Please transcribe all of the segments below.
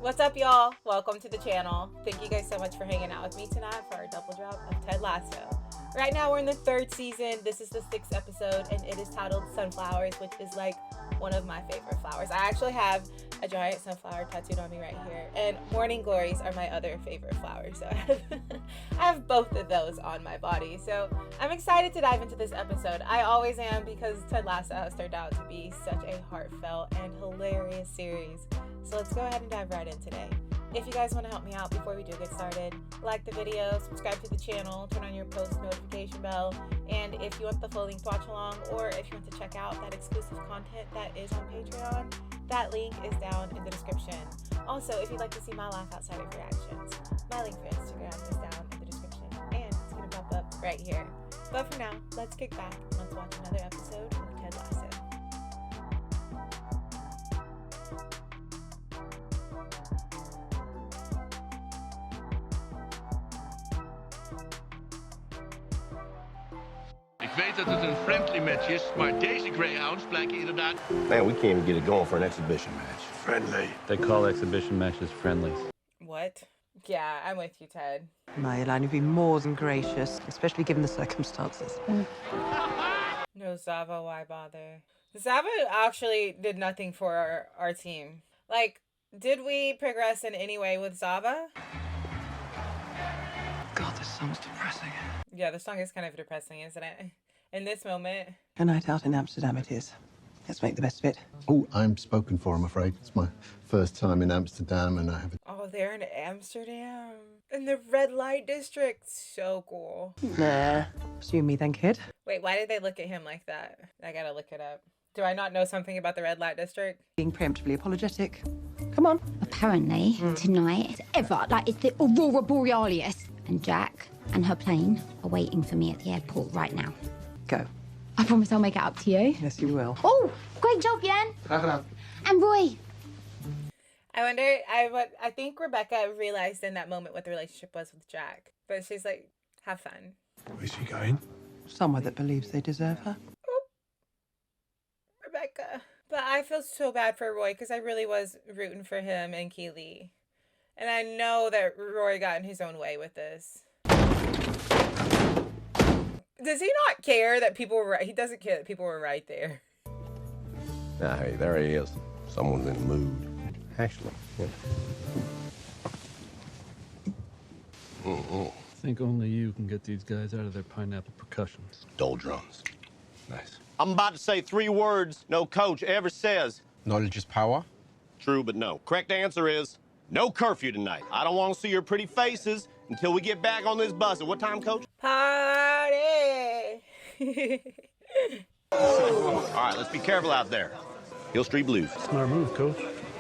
What's up, y'all? Welcome to the channel. Thank you guys so much for hanging out with me tonight for our double drop of Ted Lasso. Right now we're in the third season. This is the 6th episode and it is titled Sunflowers, which is like one of my favorite flowers. I actually have a giant sunflower tattooed on me right here, and morning glories are my other favorite flowers. So I have both of those on my body. So I'm excited to dive into this episode. I always am, because Ted Lasso has turned out to be such a heartfelt and hilarious series. So let's go ahead and dive right in today. If you guys want to help me out before we do get started, like the video, subscribe to the channel, turn on your post notification bell, and if you want the full length watch along, or if you want to check out that exclusive content that is on Patreon, that link is down in the description. Also, if you'd like to see my life outside of reactions, my link for Instagram is down in the description, and it's going to pop up right here. But for now, let's kick back and let's watch another episode of Ted Lasso. Ik weet dat het een friendly match is, maar deze greyhounds blijken inderdaad... Man, we can't even get it going for an exhibition match. Friendly. They call exhibition matches friendlies. What? Yeah, I'm with you, Ted. Marjolein, you'd be more than gracious, especially given the circumstances. No, Zava, why bother? Zava actually did nothing for our team. Like, did we progress in any way with Zava? God, this song's depressing. Yeah, the song is kind of depressing, isn't it? In this moment. A night out in Amsterdam it is. Let's make the best of it. Oh, I'm spoken for, I'm afraid. It's my first time in Amsterdam and I have... Oh, they're in Amsterdam. In the red light district. So cool. Nah. Pursue me then, kid. Wait, why did they look at him like that? I gotta look it up. Do I not know something about the red light district? Being preemptively apologetic. Come on. Apparently, tonight, it's the Aurora Borealis. And Jack and her plane are waiting for me at the airport right now. Go. I promise I'll make it up to you. Yes, you will. Oh, great job, Yen. And Roy. I wonder, I think Rebecca realized in that moment what the relationship was with Jack. But she's like, have fun. Where's she going? Somewhere that believes they deserve her. Rebecca. But I feel so bad for Roy because I really was rooting for him and Keely. And I know that Roy got in his own way with this. Does he not care that people were right? He doesn't care that people were right there. Nah, hey, there he is. Someone's in the mood. Actually, yeah. I think only you can get these guys out of their pineapple percussions. Doldrums. Nice. I'm about to say 3 words no coach ever says. Knowledge is power. True, but no. Correct answer is no curfew tonight. I don't want to see your pretty faces until we get back on this bus. At what time, coach? Party! All right, let's be careful out there. Hill Street Blues. Smart move, coach.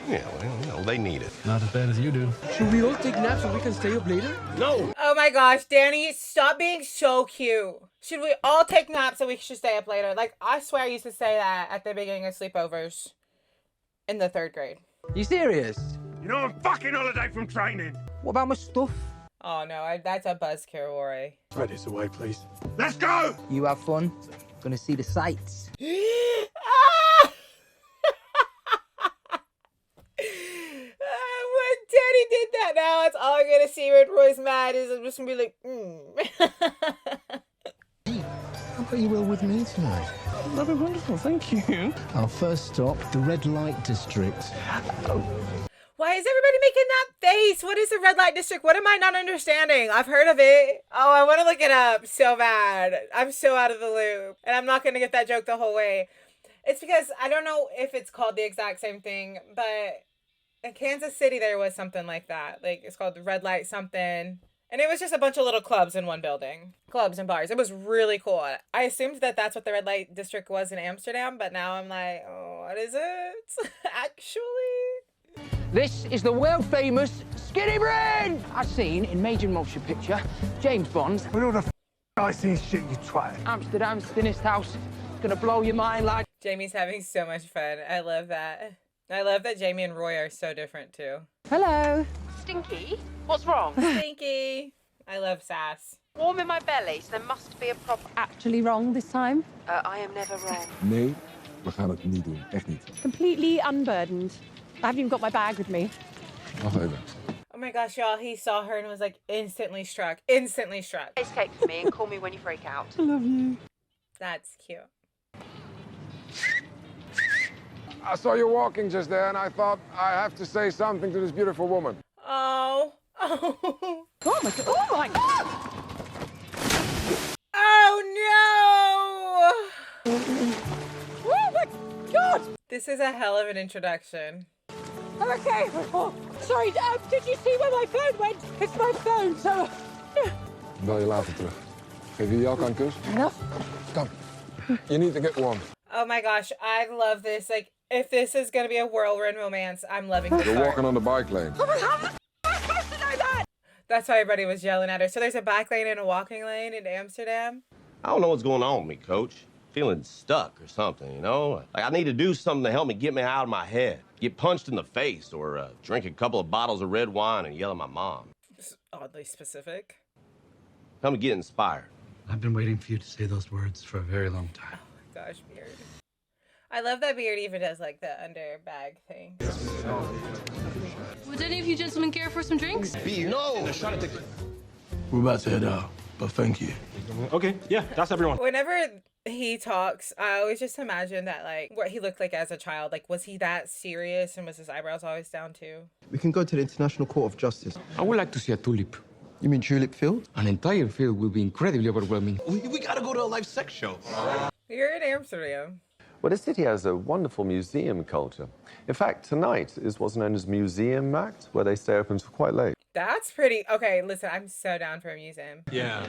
Yeah, well, you know, they need it. Not as bad as you do. Should we all take naps so we can stay up later? No. Oh my gosh, Danny, stop being so cute. Should we all take naps so we should stay up later? Like, I swear I used to say that at the beginning of sleepovers in the 3rd grade. You serious? You know I'm fucking holiday from training. What about my stuff? Oh no, that's a buzzkill, Rory. Thread this away, please. Let's go! You have fun. Gonna see the sights. When Danny did that, now it's all I'm gonna see when Roy's mad is I'm just gonna be like, How about you will with me tonight? That'd be wonderful, thank you. Our first stop, the red light district. Why is everybody making that face? What is the red light district? What am I not understanding? I've heard of it. Oh, I want to look it up so bad. I'm so out of the loop. And I'm not going to get that joke the whole way. It's because I don't know if it's called the exact same thing, but in Kansas City, there was something like that. Like, it's called the red light something. And it was just a bunch of little clubs in one building. Clubs and bars. It was really cool. I assumed that that's what the red light district was in Amsterdam, but now I'm like, oh, what is it? Actually... This is the world-famous Skinny Brain! As seen in major motion picture, James Bond. With all the I see shit, you twat. Amsterdam's thinnest house. It's gonna blow your mind like... Jamie's having so much fun. I love that. I love that Jamie and Roy are so different, too. Hello. Stinky? What's wrong? Stinky. I love sass. Warm in my belly, so there must be a problem. Actually wrong this time. I am never wrong. Nee, we gaan het niet doen. Echt niet. Completely unburdened. I haven't even got my bag with me. Oh my gosh, y'all, he saw her and was like instantly struck. Instantly struck. Taste cake for me and call me when you break out. I love you. That's cute. I saw you walking just there, and I thought I have to say something to this beautiful woman. Oh. Oh. Oh my god. Oh my god. Oh no! Oh my god. This is a hell of an introduction. I'm okay. Oh, sorry, did you see where my phone went? It's my phone, so... Bel je later terug. Geef je jas een kus? Enough. Come. You need to get warm. Oh my gosh, I love this. Like, if this is gonna be a whirlwind romance, I'm loving this. You're walking on the bike lane. Oh my god. I'm supposed to know that. That's why everybody was yelling at her. So there's a back lane and a walking lane in Amsterdam. I don't know what's going on with me, Coach. Feeling stuck or something, you know? Like I need to do something to help me get me out of my head. Get punched in the face or drink a couple of bottles of red wine and yell at my mom. It's oddly specific. Come and get inspired. I've been waiting for you to say those words for a very long time. Oh my gosh, Beard. I love that Beard even does like the under bag thing. Would any of you gentlemen care for some drinks? Beard. No! We're about to head out, but thank you. Okay, yeah, that's everyone. Whenever he talks, I always just imagine that, like, what he looked like as a child. Like, was he that serious and was his eyebrows always down too? We can go to the International Court of Justice. I would like to see a tulip. You mean Tulip Field? An entire field will be incredibly overwhelming. We gotta go to a live sex show. You're in Amsterdam. Well, this city has a wonderful museum culture. In fact, tonight is what's known as Museum Markt, where they stay open till quite late. That's pretty... Okay, listen, I'm so down for a museum. Yeah.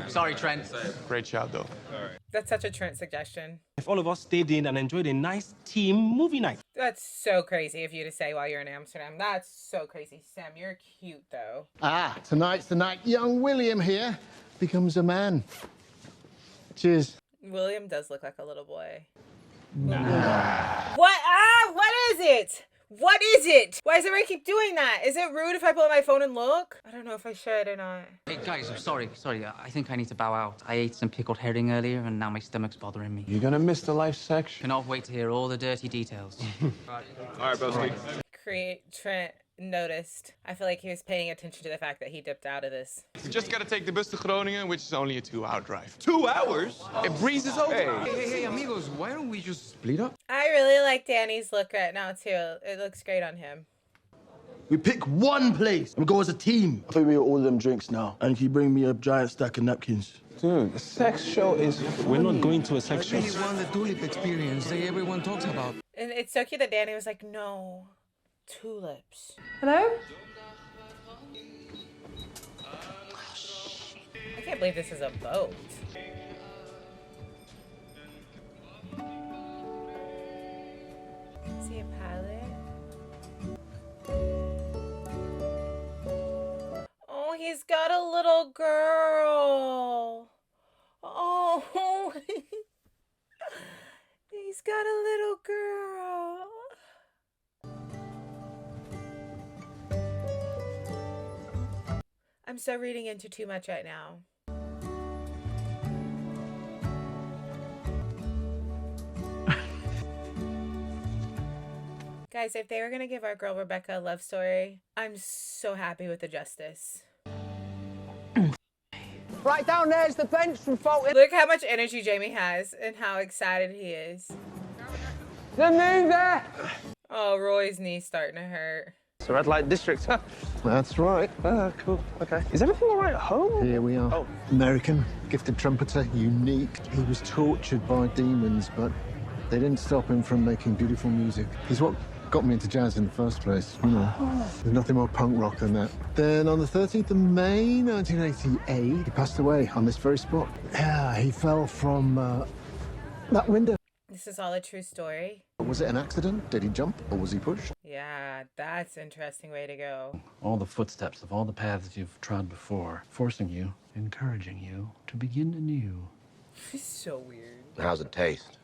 Sorry, Trent. Great shout, though. That's such a Trent suggestion. If all of us stayed in and enjoyed a nice team movie night. That's so crazy of you to say while you're in Amsterdam. That's so crazy. Sam, you're cute, though. Ah, tonight's the night young William here becomes a man. Cheers. William does look like a little boy. What? Ah, what is it? What is it? Why does everybody keep doing that? Is it rude if I pull out my phone and look? I don't know if I should or not. Hey, guys, I'm sorry. I think I need to bow out. I ate some pickled herring earlier, and now my stomach's bothering me. You're gonna miss the live section. Cannot wait to hear all the dirty details. All right, Broski. Trent noticed. I feel like he was paying attention to the fact that he dipped out of this. We just gotta take the bus to Groningen, which is only a 2-hour drive. 2 hours? It breezes over. Hey, amigos, why don't we just split up? I really like Danny's look right now, too. It looks great on him. We pick one place and we go as a team. I think we all them drinks now. And can you bring me a giant stack of napkins? Dude, the sex show is... We're not going to a sex show. I really want the tulip experience that everyone talks about. And it's so cute that Danny was like, no, tulips. Hello? I can't believe this is a boat. Is he a pilot? Oh, he's got a little girl. Oh, he's got a little girl. I'm so reading into too much right now. Guys, if they were gonna give our girl Rebecca a love story, I'm so happy with the justice. Right down there's the bench from Fulton. Look how much energy Jamie has and how excited he is. The moon there. Oh, Roy's knee's starting to hurt. It's a red light district, huh? That's right. Cool. Okay. Is everything all right at home? Here we are. Oh. American, gifted trumpeter, unique. He was tortured by demons, but they didn't stop him from making beautiful music. He's what got me into jazz in the first place. You know, there's nothing more punk rock than that. Then on the 13th of May, 1988, he passed away on this very spot. Yeah, he fell from that window. This is all a true story. Was it an accident? Did he jump or was he pushed? Yeah, that's an interesting way to go. All the footsteps of all the paths you've trod before, forcing you, encouraging you to begin anew. He's so weird. How's it taste?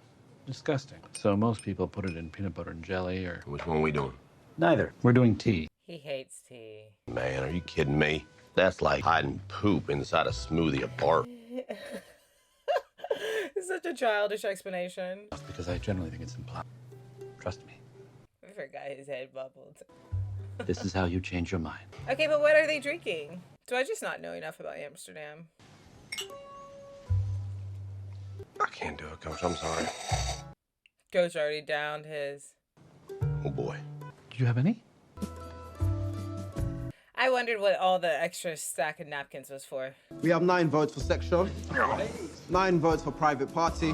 Disgusting. So most people put it in peanut butter and jelly or... Which one are we doing? Neither. We're doing tea. He hates tea. Man, are you kidding me? That's like hiding poop inside a smoothie of barf. It's such a childish explanation. Because I generally think it's implied. Trust me. I forgot his head bubbled. This is how you change your mind. Okay, but what are they drinking? Do I just not know enough about Amsterdam? I can't do it, Coach. I'm sorry. Coach already downed his. Oh, boy. Do you have any? I wondered what all the extra stack of napkins was for. We have 9 votes for sexual, 9 votes for private party,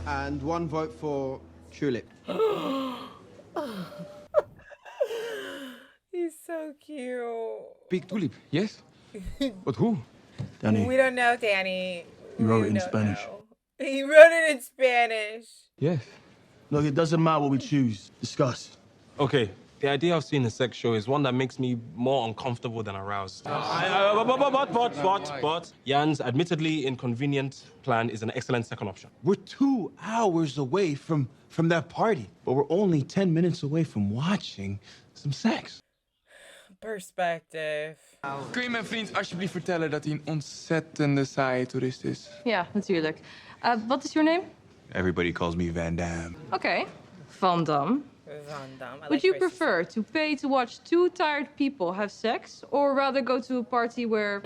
and 1 vote for tulip. He's so cute. Big tulip, yes? But who? Danny. We don't know, Danny. You wrote We it in don't Spanish. know. He wrote it in Spanish. Yes. Look, it doesn't matter what we choose. Discuss. Okay, the idea of seeing a sex show is one that makes me more uncomfortable than aroused. But Jan's admittedly inconvenient plan is an excellent second option. We're 2 hours away from that party, but we're only 10 minutes away from watching some sex. Perspective. Kun je mijn vriend alsjeblieft vertellen dat hij een ontzettende saaie toerist is? Ja, natuurlijk. Wat is your name? Everybody calls me Van Damme. Okay. Van Damme. Van Damme. I Would like you racism. prefer to pay to watch 2 tired people have sex, or rather go to a party where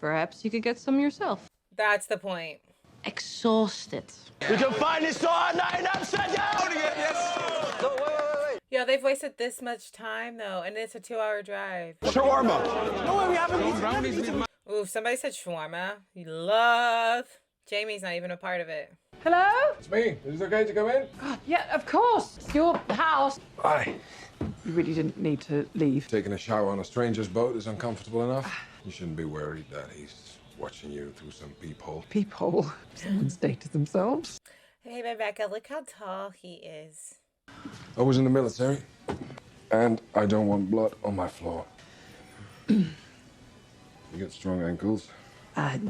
perhaps you could get some yourself? That's the point. Exhausted. We can find this all night in Amsterdam! Yes! No, wait. Yo, they've wasted this much time though, and it's a 2-hour drive. Shawarma! No way, we haven't. Ooh, somebody said shawarma. You love. Jamie's not even a part of it. Hello? It's me. Is it okay to come in? Yeah, of course. It's your house. Hi. You really didn't need to leave. Taking a shower on a stranger's boat is uncomfortable enough. You shouldn't be worried that he's watching you through some peephole. People. Someone's dated themselves. Hey, Rebecca, look how tall he is. I was in the military, and I don't want blood on my floor. You get strong ankles.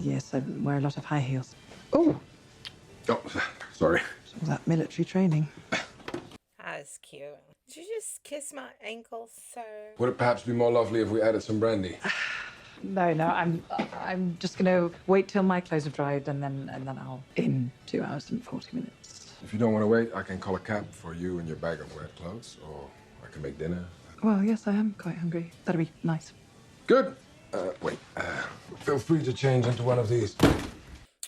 Yes, I wear a lot of high heels. Oh, Oh, sorry. all that military training. That's cute. Did you just kiss my ankle, sir? Would it perhaps be more lovely if we added some brandy? No, I'm just gonna wait till my clothes have dried and then I'll in 2 hours and 40 minutes. If you don't want to wait, I can call a cab for you and your bag of wet clothes, or I can make dinner. Well, yes, I am quite hungry. That'd be nice. Good. Wait. Feel free to change into one of these.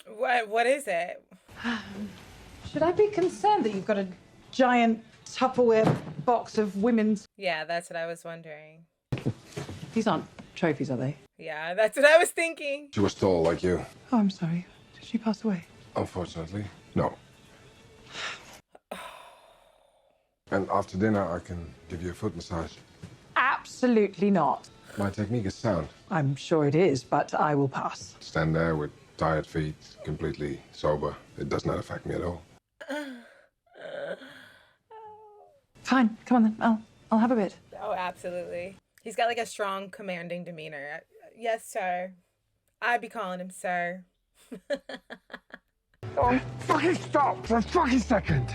What is it? Should I be concerned that you've got a giant Tupperware box of women's... Yeah, that's what I was wondering. These aren't trophies, are they? Yeah, that's what I was thinking. She was tall like you. Oh, I'm sorry. Did she pass away? Unfortunately, no. And after dinner, I can give you a foot massage. Absolutely not. My technique is sound. I'm sure it is, but I will pass. Stand there with tired feet, completely sober. It does not affect me at all. Fine, come on then. I'll have a bit. Oh, absolutely. He's got like a strong, commanding demeanor. Yes, sir. I'd be calling him sir. Oh, fucking stop for a fucking second.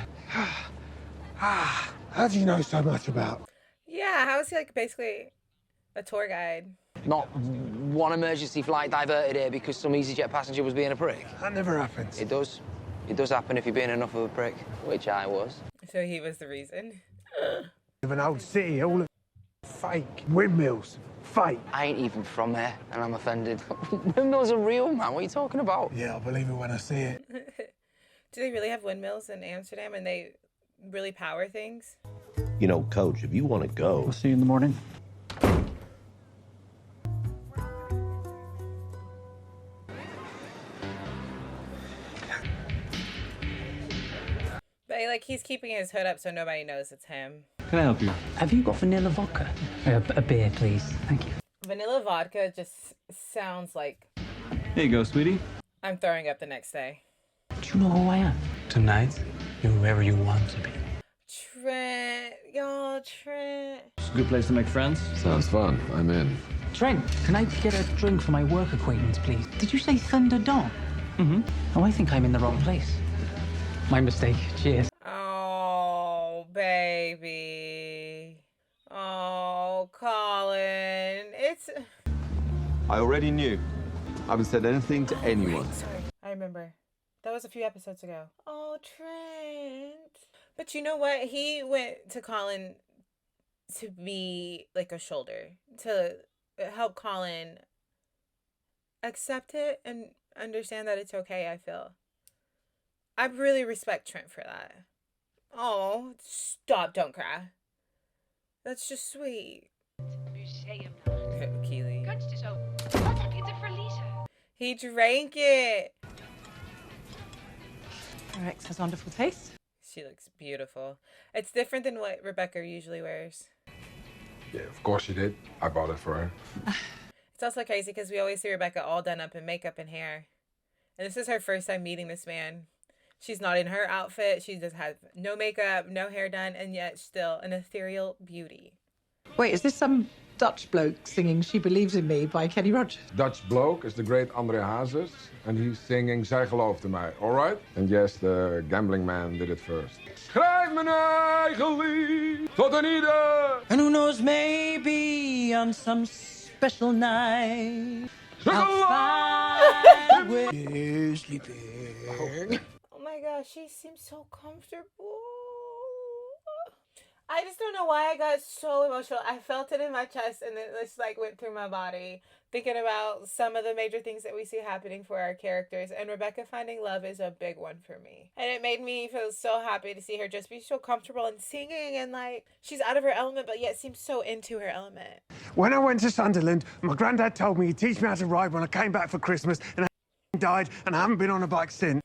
How do you know so much about? Yeah, how is he like basically a tour guide? Not one emergency flight diverted here because some EasyJet passenger was being a prick. That never happens. It does. It does happen if you're being enough of a prick, which I was. So he was the reason. Of an old city, all of fake windmills, fake. I ain't even from there, and I'm offended. Windmills are real, man. What are you talking about? Yeah, I'll believe it when I see it. Do they really have windmills in Amsterdam and they really power things? You know, Coach, if you want to go, We'll see you in the morning. But like he's keeping his hood up so nobody knows it's him. Can I help you? Have you got vanilla vodka? A beer, please. Thank you. Vanilla vodka just sounds like Here you go, sweetie. I'm throwing up the next day. Do you know who I am? Tonight, you're whoever you want to be. Trent, y'all, Trent. It's a good place to make friends. Sounds fun. I'm in. Trent, can I get a drink for my work acquaintance, please? Did you say Thunder Dawn? Mm-hmm. Oh, I think I'm in the wrong place. My mistake. Cheers. Oh, baby. Oh, Colin. It's... I already knew. I haven't said anything to anyone. Sorry. I remember. That was a few episodes ago. Oh, Trent. But you know what? He went to Colin to be like a shoulder, to help Colin accept it and understand that it's okay, I feel. I really respect Trent for that. Oh, stop, don't cry. That's just sweet. Museum. Keely. Kunst is ook. Wat heb je te verliezen? He drank it. Rex has wonderful taste. She looks beautiful. It's different than what Rebecca usually wears. Yeah, of course she did. I bought it for her. It's also crazy because we always see Rebecca all done up in makeup and hair. And this is her first time meeting this man. She's not in her outfit. She just has no makeup, no hair done, and yet still an ethereal beauty. Wait, is this some Dutch bloke singing She Believes in Me by Kenny Rogers? Dutch bloke is the great André Hazes, and he's singing Zij geloofde mij, all right? And yes, the gambling man did it first. Schrijf mijn eigen lied tot een ieder. And who knows, maybe on some special night I'll find where you're sleeping. Oh my gosh, she seems so comfortable. I just don't know why I got so emotional. I felt it in my chest and it just like went through my body. Thinking about some of the major things that we see happening for our characters. And Rebecca finding love is a big one for me. And it made me feel so happy to see her just be so comfortable and singing. And like, she's out of her element, but yet seems so into her element. When I went to Sunderland, my granddad told me he'd teach me how to ride when I came back for Christmas. And I died and I haven't been on a bike since.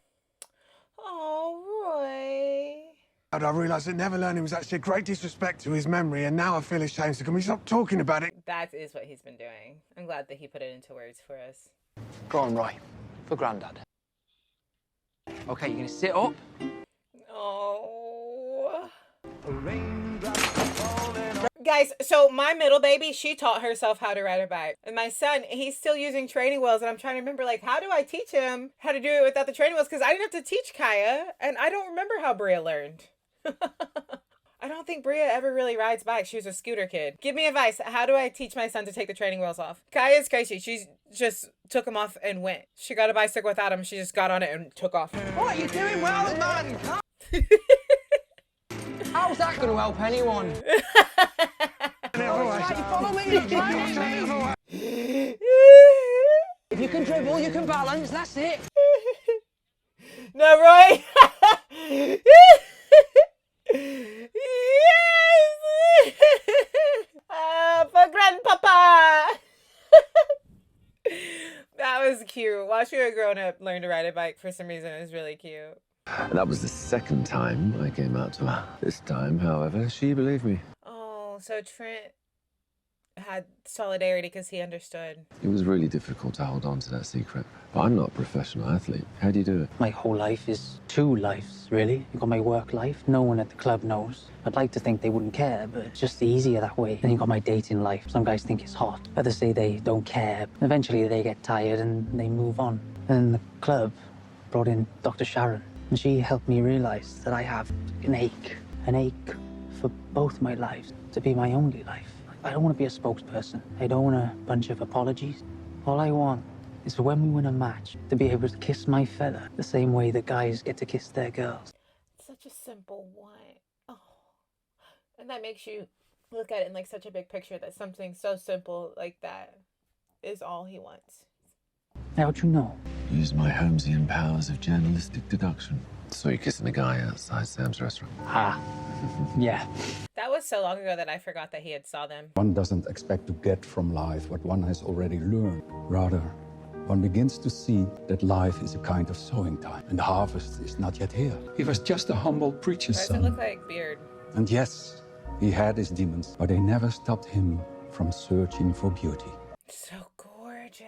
Oh, Roy. I realised that never learning was actually a great disrespect to his memory, and now I feel ashamed. So can we stop talking about it? That is what he's been doing. I'm glad that he put it into words for us. Go on, Roy. For Grandad. Okay, you're gonna sit up. Oh. Guys, so my middle baby, she taught herself how to ride a bike. And my son, he's still using training wheels. And I'm trying to remember, like, how do I teach him how to do it without the training wheels? Because I didn't have to teach Kaya. And I don't remember how Bria learned. I don't think Bria ever really rides bikes. She was a scooter kid. Give me advice. How do I teach my son to take the training wheels off? Kaya's crazy. She just took them off and went. She got a bicycle without him. She just got on it and took off. What are you doing well, man? How's that going to help anyone? Right, you follow me, you're driving me. If you can dribble, you can balance, that's it. No, Roy. Yes! For Grandpapa! That was cute. Watching a grown-up learn to ride a bike for some reason is really cute. That was the second time I came out to her. This time, however, she believed me. Oh, so Trent had solidarity because he understood. It was really difficult to hold on to that secret. But I'm not a professional athlete. How do you do it? My whole life is two lives, really. You've got my work life. No one at the club knows. I'd like to think they wouldn't care, but it's just easier that way. Then you've got my dating life. Some guys think it's hot. Others say they don't care. Eventually, they get tired and they move on. And the club brought in Dr. Sharon. And she helped me realize that I have an ache for both my lives, to be my only life. I don't want to be a spokesperson. I don't want a bunch of apologies. All I want is for when we win a match to be able to kiss my fella the same way that guys get to kiss their girls. Such a simple one. Oh. And that makes you look at it in like such a big picture that something so simple like that is all he wants. How'd you know? Use my Holmesian powers of journalistic deduction. Saw you kissing a guy outside Sam's restaurant. Ah, yeah. That was so long ago that I forgot that he had saw them. One doesn't expect to get from life what one has already learned. Rather, one begins to see that life is a kind of sowing time, and the harvest is not yet here. He was just a humble preacher's Why does it son. look like Beard? And yes, he had his demons, but they never stopped him from searching for beauty. So gorgeous.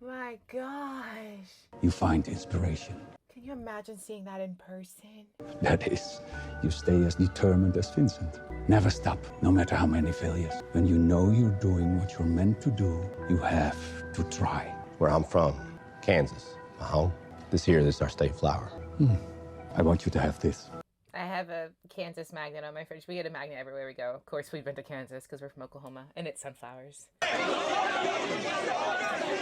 My gosh. You find inspiration. Can you imagine seeing that in person? That is, you stay as determined as Vincent. Never stop, no matter how many failures. When you know you're doing what you're meant to do, you have to try. Where I'm from, Kansas, my home. This is our state flower. I want you to have this. I have a Kansas magnet on my fridge. We get a magnet everywhere we go. Of course, we've been to Kansas because we're from Oklahoma, and it's sunflowers.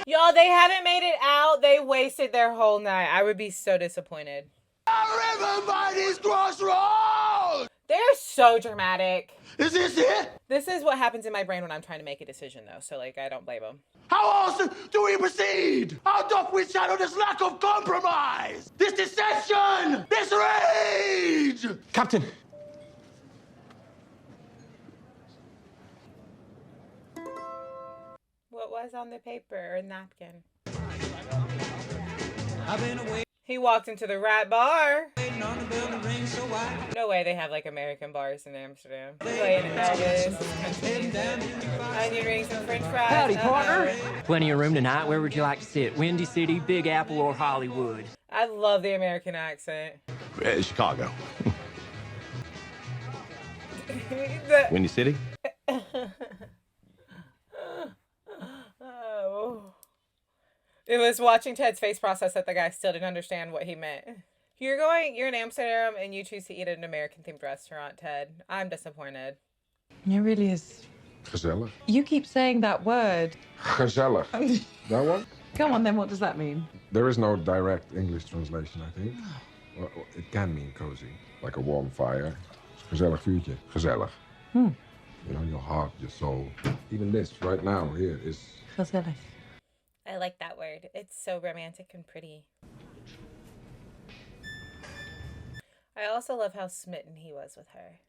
Y'all, they haven't made it out. They wasted their whole night. I would be so disappointed. Everybody's crossroads! They're so dramatic. Is this it? This is what happens in my brain when I'm trying to make a decision, though. So, like, I don't blame them. How else do we proceed? How doth we channel this lack of compromise? This deception! This rage! Captain! What was on the paper or napkin? I've been away. He walked into the right bar. Waiting on the bell to ring, so I No way they have like American bars in Amsterdam. Playing Elvis, onion rings and French fries. Howdy, partner. Plenty of room tonight. Where would you like to sit? Windy City, Big Apple, or Hollywood? I love the American accent. Chicago. The- Windy City? Oh. It was watching Ted's face process that the guy still didn't understand what he meant. You're in Amsterdam and you choose to eat at an American themed restaurant, Ted. I'm disappointed. It really is. Gezellig. You keep saying that word. Gezellig. That one? Come on, then what does that mean? There is no direct English translation, I think. Well, it can mean cozy, like a warm fire. Gezellig vuurtje. Gezellig. Hmm. You know, your heart, your soul. Even this right now here is... Gezellig. I like that word. It's so romantic and pretty. I also love how smitten he was with her.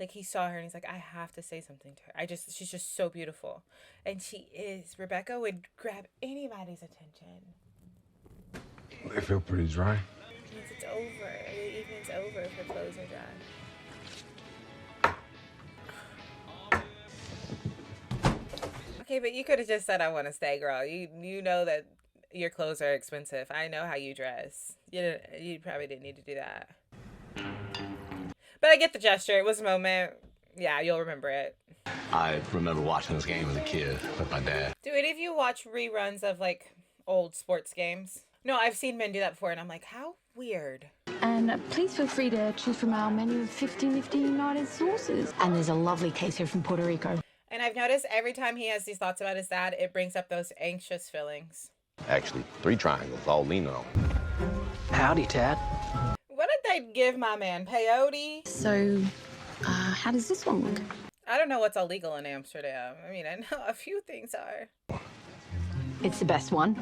Like, he saw her and he's like, I have to say something to her. She's just so beautiful. And she is. Rebecca would grab anybody's attention. They feel pretty dry. It means it's over. The evening's over if her clothes are dry. Okay, but you could have just said, I want to stay, girl. You know that your clothes are expensive. I know how you dress. You probably didn't need to do that. But I get the gesture. It was a moment. Yeah, you'll remember it. I remember watching this game as a kid with my dad. Do any of you watch reruns of, like, old sports games? No, I've seen men do that before, and I'm like, how weird. And please feel free to choose from our menu of 50 nifty United sauces. And there's a lovely case here from Puerto Rico. And I've noticed every time he has these thoughts about his dad, it brings up those anxious feelings. Actually, 3 triangles, all leaning on. Howdy, Ted. What did they give my man? Peyote? So, how does this one look? I don't know what's illegal in Amsterdam. I mean, I know a few things are. It's the best one.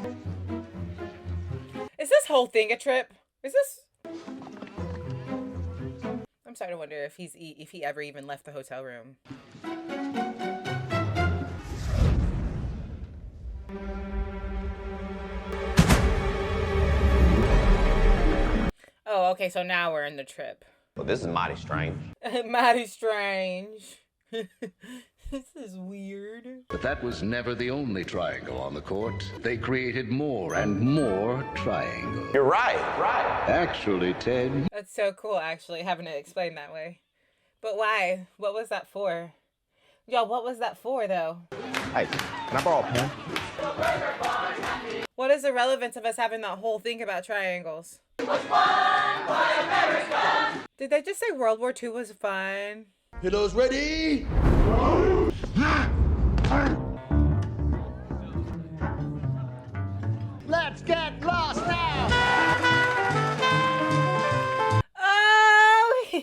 Is this whole thing a trip? Is this... I'm starting to wonder if he ever even left the hotel room. Oh, okay, so now we're in the trip. Well, this is mighty strange. Mighty strange. This is weird. But that was never the only triangle on the court. They created more and more triangles. You're right. Actually, Ted. That's so cool, actually, having it explained that way. But why? What was that for? Yo, what was that for, though? Hey, can I borrow a pen? What is the relevance of us having that whole thing about triangles? Did they just say World War II was fun? Pillows ready? Let's get lost now! Oh, yay!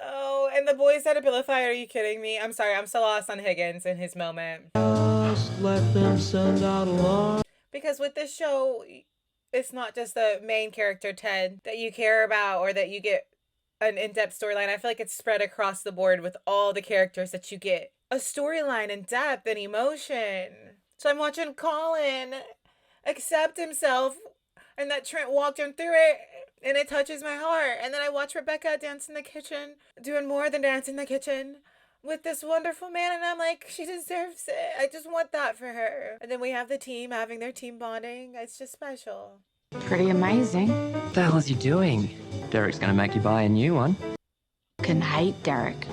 Oh, and the boys had a pillow fight. Are you kidding me? I'm sorry. I'm so lost on Higgins in his moment. Just let them send out alarm. Because with this show, it's not just the main character, Ted, that you care about or that you get an in-depth storyline. I feel like it's spread across the board with all the characters that you get a storyline and depth and emotion. So I'm watching Colin accept himself and that Trent walked him through it and it touches my heart. And then I watch Rebecca dance in the kitchen, doing more than dance in the kitchen with this wonderful man, and I'm like, she deserves it. I just want that for her. And then we have the team having their team bonding. It's just special. Pretty amazing. What the hell is he doing? Derek's gonna make you buy a new one. Can hate Derek.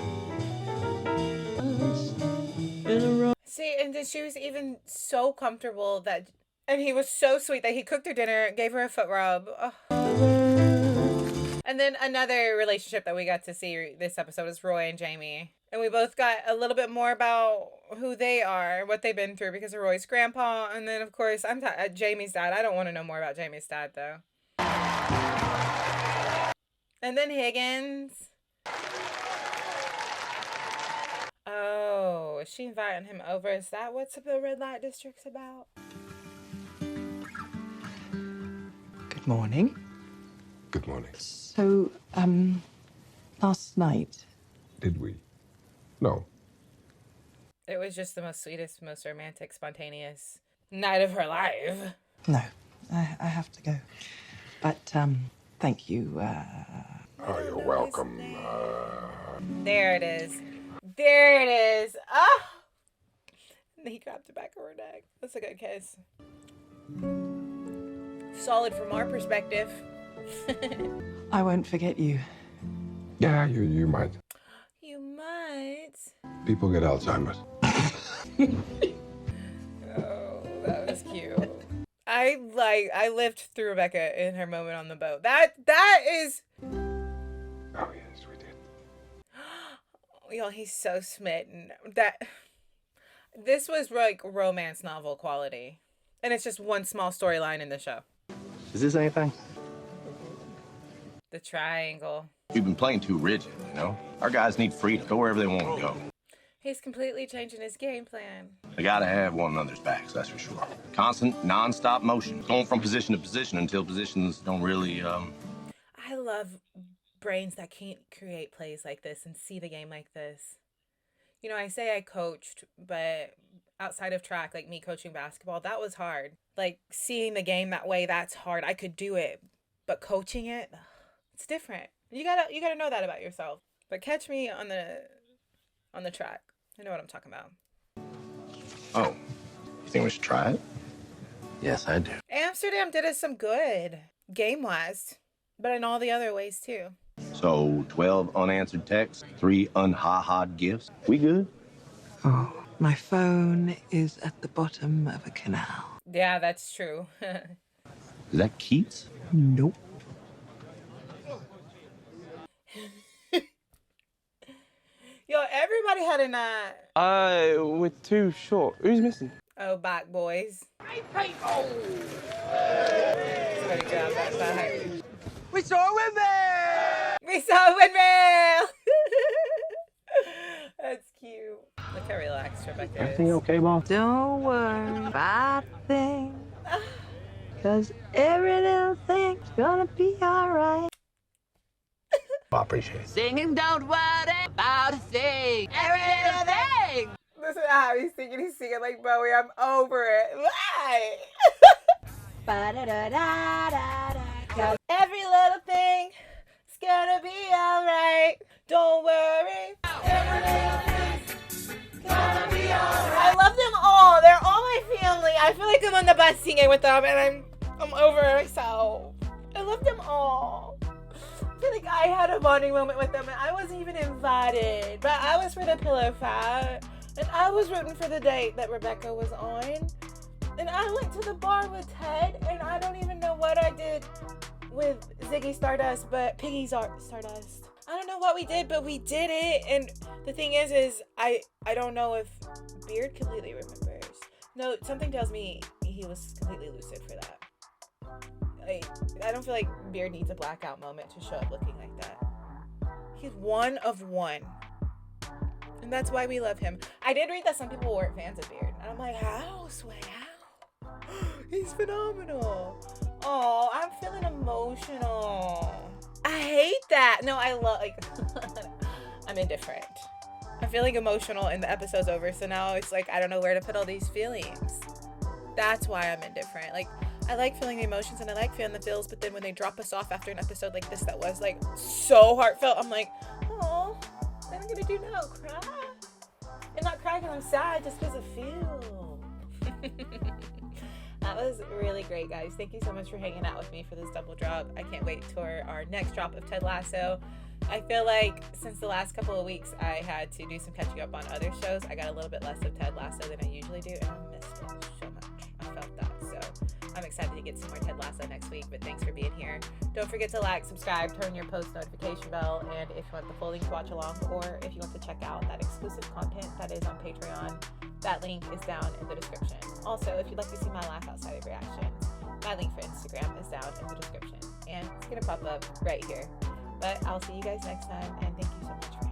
See, and then she was even so comfortable that, and he was so sweet that he cooked her dinner, gave her a foot rub. Oh. And then another relationship that we got to see this episode is Roy and Jamie. And we both got a little bit more about who they are, what they've been through because of Roy's grandpa. And then, of course, Jamie's dad. I don't want to know more about Jamie's dad, though. And then Higgins. Oh, is she inviting him over? Is that what the red light district's about? Good morning. Good morning. So, last night. Did we? No. It was just the most sweetest, most romantic, spontaneous night of her life. No, I have to go. But, thank you. Oh, you're welcome. There it is. There it is. Ah! And he grabbed the back of her neck. That's a good kiss. Solid from our perspective. I won't forget you. Yeah, you might. You might. People get Alzheimer's. Oh, that was cute. I lived through Rebecca in her moment on the boat. That is. Oh yes, we did. Y'all, he's so smitten. This was like romance novel quality, and it's just one small storyline in the show. Is this anything? The triangle. We've been playing too rigid, you know? Our guys need freedom. Go wherever they want to go. He's completely changing his game plan. They gotta have one another's backs, that's for sure. Constant, non-stop motion. Going from position to position until positions don't really, I love brains that can't create plays like this and see the game like this. You know, I say I coached, but outside of track, like me coaching basketball, that was hard. Like seeing the game that way, that's hard. I could do it, but coaching it, it's different. You gotta know that about yourself. But catch me on the track. I know what I'm talking about. Oh, you think we should try it? Yes, I do. Amsterdam did us some good, game-wise, but in all the other ways too. So, 12 unanswered texts, 3 unha-ha'd gifts. We good? Oh, my phone is at the bottom of a canal. Yeah, that's true. Is that Keats? Nope. Yo, everybody had a night. We're too short. Who's missing? Oh, back boys. Somebody grab that back. We saw a windmill! We saw a windmill! That's cute. Look how relaxed Rebecca is. Everything okay, Mom? Don't worry about things. Cause every little thing's gonna be alright. I appreciate it. Singing, don't worry about a thing. Every little thing. Listen to how he's singing like Bowie. I'm over it. Why? Every little thing is gonna be alright. Don't worry. Every little thing's gonna be alright. I love them all. They're all my family. I feel like I'm on the bus singing with them, and I'm over myself. I love them all. I feel like I had a bonding moment with them, and I wasn't even invited, but I was for the pillow fight, and I was rooting for the date that Rebecca was on, and I went to the bar with Ted, and I don't even know what I did with Ziggy Stardust, but Piggy Stardust. I don't know what we did, but we did it, and the thing is I don't know if Beard completely remembers. No, something tells me he was completely lucid for that. I don't feel like Beard needs a blackout moment to show up looking like that. He's one of one. And that's why we love him. I did read that some people weren't fans of Beard. And I'm like, how, Sway? How? He's phenomenal. Oh, I'm feeling emotional. I hate that. No, I love, like, I'm indifferent. I'm feeling emotional and the episode's over. So now it's like, I don't know where to put all these feelings. That's why I'm indifferent. Like, I like feeling the emotions and I like feeling the feels, but then when they drop us off after an episode like this that was like so heartfelt, I'm like, oh, what am I gonna do now? Cry? And not cry because I'm sad, just because I feel. That was really great, guys. Thank you so much for hanging out with me for this double drop. I can't wait for our next drop of Ted Lasso. I feel like since the last couple of weeks, I had to do some catching up on other shows. I got a little bit less of Ted Lasso than I usually do, and I missed it so much. I felt that, so I'm excited to get some more Ted Lasso next week, but thanks for being here. Don't forget to like, subscribe, turn your post notification bell, and if you want the full link to watch along, or if you want to check out that exclusive content that is on Patreon, that link is down in the description. Also, if you'd like to see my laugh outside of reactions, my link for Instagram is down in the description, and it's gonna pop up right here. But I'll see you guys next time, and thank you so much for